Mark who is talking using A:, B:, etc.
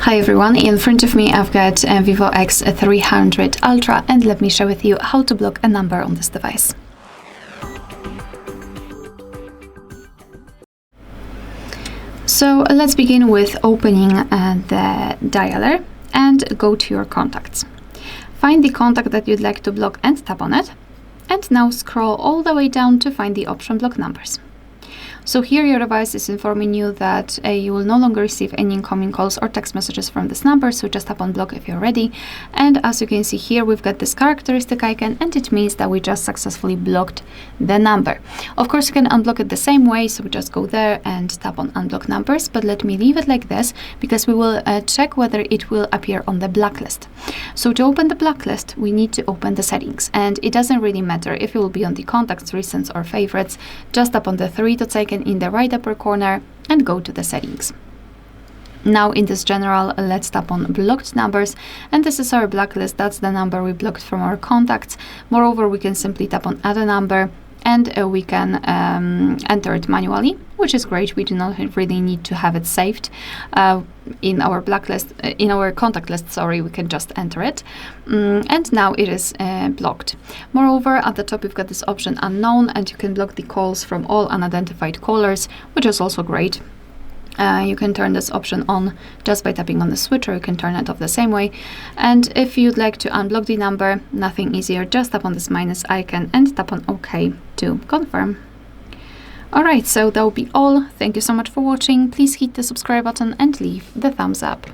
A: Hi everyone, in front of me I've got a VIVO X300 Ultra, and let me share with you how to block a number on this device. So let's begin with opening the dialer and go to your contacts. Find the contact that you'd like to block and tap on it, and now scroll all the way down to find the option block numbers. So here your device is informing you that you will no longer receive any incoming calls or text messages from this number, so just tap on block if you're ready. And as you can see here, we've got this characteristic icon, and it means that we just successfully blocked the number. Of course, you can unblock it the same way, so we just go there and tap on unblock numbers, but let me leave it like this because we will check whether it will appear on the blacklist. So to open the blacklist, we need to open the settings, and it doesn't really matter if it will be on the contacts, recents or favorites. Just tap on the three dots icon in the right upper corner and go to the settings. Now in this general, let's tap on blocked numbers, and this is our blacklist. That's the number we blocked from our contacts. Moreover, we can simply tap on add a number, and we can enter it manually, which is great. We do not really need to have it saved in our blacklist, in our contact list, sorry, we can just enter it. And now it is blocked. Moreover, at the top, we've got this option unknown, and you can block the calls from all unidentified callers, which is also great. You can turn this option on just by tapping on the switch, or you can turn it off the same way. And if you'd like to unblock the number, nothing easier, just tap on this minus icon and tap on OK to confirm. Alright, so that will be all. Thank you so much for watching. Please hit the subscribe button and leave the thumbs up.